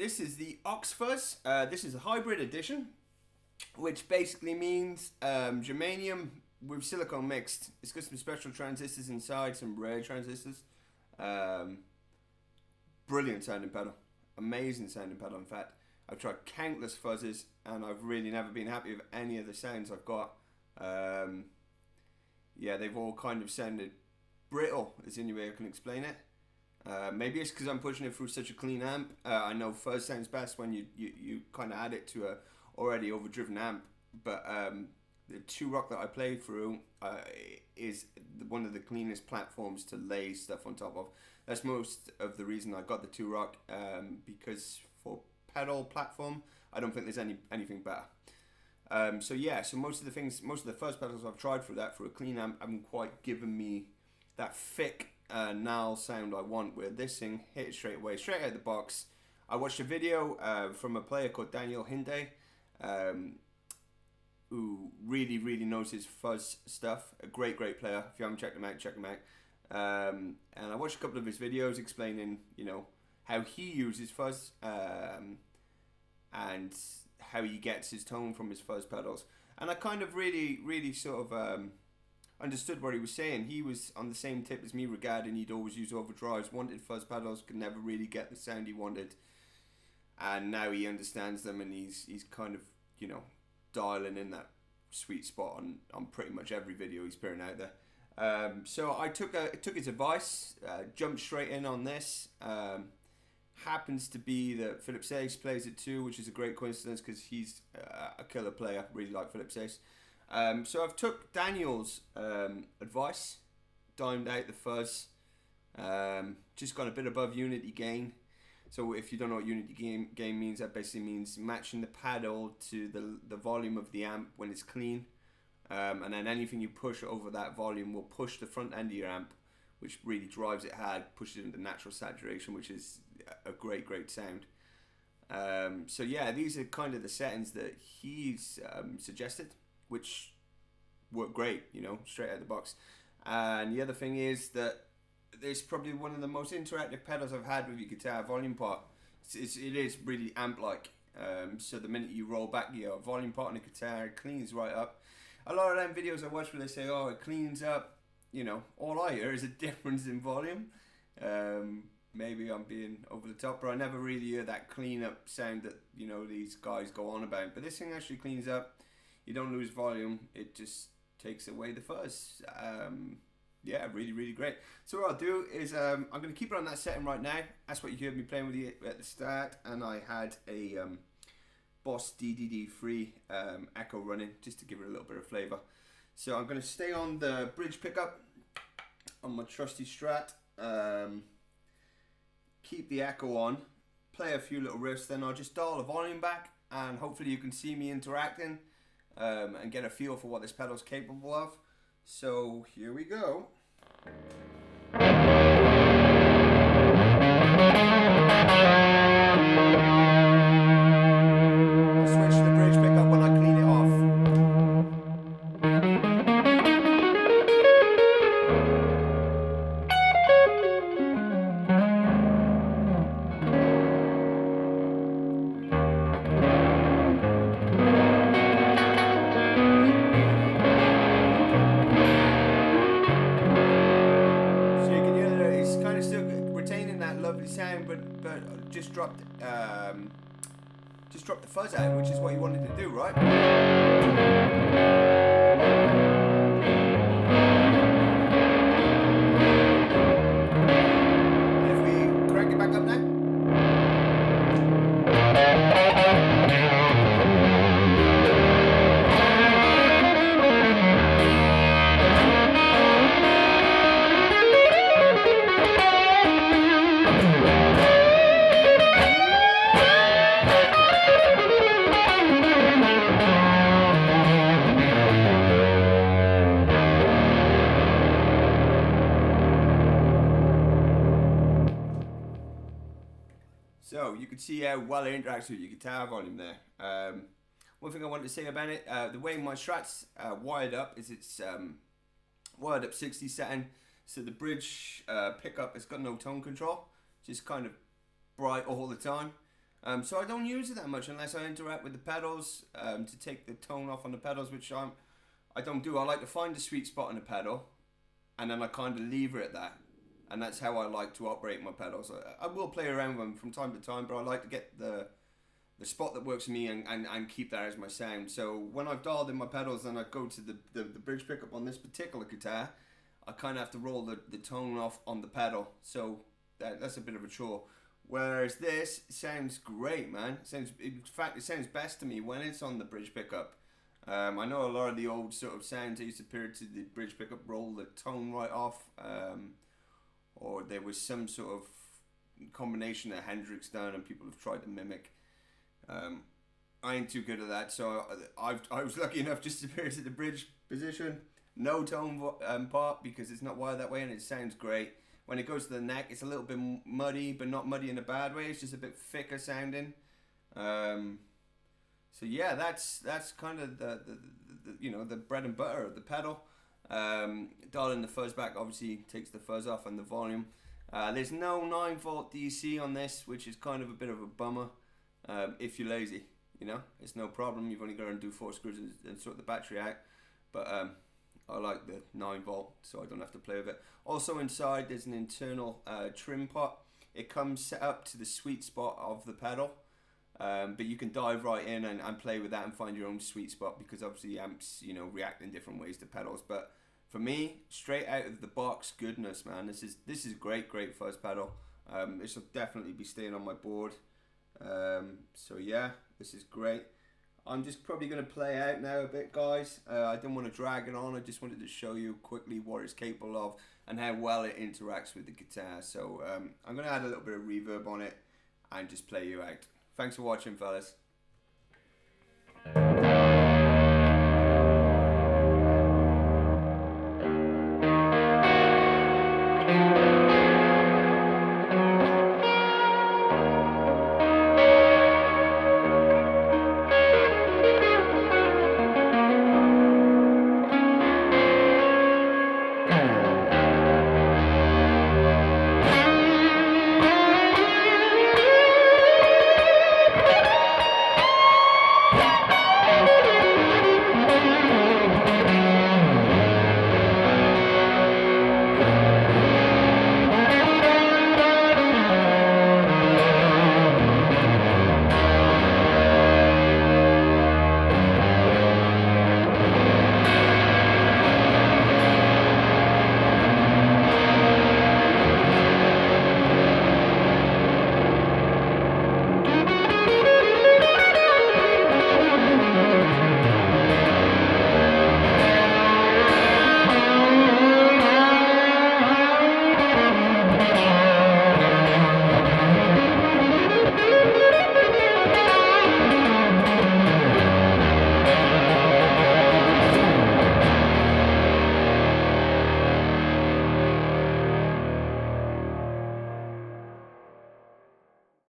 this is the Oxfuzz. This is a hybrid edition, which basically means germanium with silicone mixed. It's got some special transistors inside, some rare transistors. Brilliant sounding pedal. Amazing sounding pedal, in fact. I've tried countless fuzzes and I've really never been happy with any of the sounds I've got. Yeah, they've all kind of sounded brittle, is the only way I can explain it. Maybe it's because I'm pushing it through such a clean amp. I know fuzz sounds best when you kind of add it to a already overdriven amp, but the 2-Rock that I play through is one of the cleanest platforms to lay stuff on top of. That's most of the reason I got the 2-Rock, because for pedal platform, I don't think there's anything better. So yeah, so most of the fuzz pedals I've tried for a clean amp haven't quite given me that thick gnarl sound I want, where this thing hit it straight away, straight out of the box. I watched a video from a player called Daniel Hinde, who really knows his fuzz stuff. A great player. If you haven't checked him out, check him out. And I watched a couple of his videos explaining, how he uses fuzz and how he gets his tone from his fuzz pedals. And I kind of really sort of understood what he was saying. He was on the same tip as me regarding he'd always use overdrives, wanted fuzz pedals, could never really get the sound he wanted. And now he understands them, and he's kind of, dialing in that sweet spot on pretty much every video he's putting out there. So I took his advice, jumped straight in on this. Happens to be that Philip Sayce plays it too, which is a great coincidence because he's a killer player. Really like Philip Sayce. So I've took Daniel's advice, dimed out the fuzz, just gone a bit above unity gain. So if you don't know what unity gain means, that basically means matching the pedal to the volume of the amp when it's clean. And then anything you push over that volume will push the front end of your amp, which really drives it hard, pushes it into natural saturation, which is a great sound. So yeah, these are kind of the settings that he's suggested, which work great, straight out of the box. And the other thing is that it's probably one of the most interactive pedals I've had with your guitar volume part. It is really amp-like. So the minute you roll back your volume part on the guitar, it cleans right up. A lot of them videos I watch where they say, oh, it cleans up, all I hear is a difference in volume. Maybe I'm being over the top, but I never really hear that clean up sound that, these guys go on about. But this thing actually cleans up. You don't lose volume. It just takes away the fuzz. Yeah, really great. So what I'll do is I'm going to keep it on that setting right now. That's what you heard me playing with it at the start. And I had a Boss DDD3 echo running just to give it a little bit of flavour. So I'm going to stay on the bridge pickup on my trusty Strat. Keep the echo on. Play a few little riffs. Then I'll just dial the volume back. And hopefully you can see me interacting. And get a feel for what this pedal's capable of. So here we go. Switch to the bridge pickup when I clean it off. Sound, but just dropped the fuzz out, which is what you wanted to do, right? And if we crank it back up now. So you can see how well it interacts with your guitar volume there. One thing I wanted to say about it, the way my Strat's wired up is it's wired up 60 setting, so the bridge pickup has got no tone control, just kind of bright all the time. So I don't use it that much unless I interact with the pedals to take the tone off on the pedals, which I don't do. I like to find the sweet spot in the pedal, and then I kind of leave it at that. And that's how I like to operate my pedals. I will play around with them from time to time, but I like to get the spot that works for me and keep that as my sound. So when I've dialed in my pedals and I go to the bridge pickup on this particular guitar, I kind of have to roll the tone off on the pedal. So that's a bit of a chore. Whereas this sounds great, man. In fact, it sounds best to me when it's on the bridge pickup. I know a lot of the old sort of sounds that used to appear to the bridge pickup roll the tone right off, or there was some sort of combination that Hendrix done and people have tried to mimic. I ain't too good at that, so I was lucky enough just to appear to the bridge position, no tone part because it's not wired that way, and it sounds great. When it goes to the neck, it's a little bit muddy, but not muddy in a bad way. It's just a bit thicker sounding. So yeah, that's kind of the the bread and butter of the pedal. Dialing the fuzz back obviously takes the fuzz off and the volume. There's no 9-volt DC on this, which is kind of a bit of a bummer. If you're lazy, it's no problem. You've only got to undo 4 screws and sort the battery out. But I like the 9-volt, so I don't have to play with it. Also inside, there's an internal trim pot. It comes set up to the sweet spot of the pedal, but you can dive right in and play with that and find your own sweet spot, because obviously amps, react in different ways to pedals. But for me, straight out of the box goodness, man. This is great fuzz pedal. This will definitely be staying on my board. So yeah, this is great. I'm just probably going to play out now a bit, guys. I didn't want to drag it on. I just wanted to show you quickly what it's capable of and how well it interacts with the guitar. So I'm going to add a little bit of reverb on it and just play you out. Thanks for watching, fellas.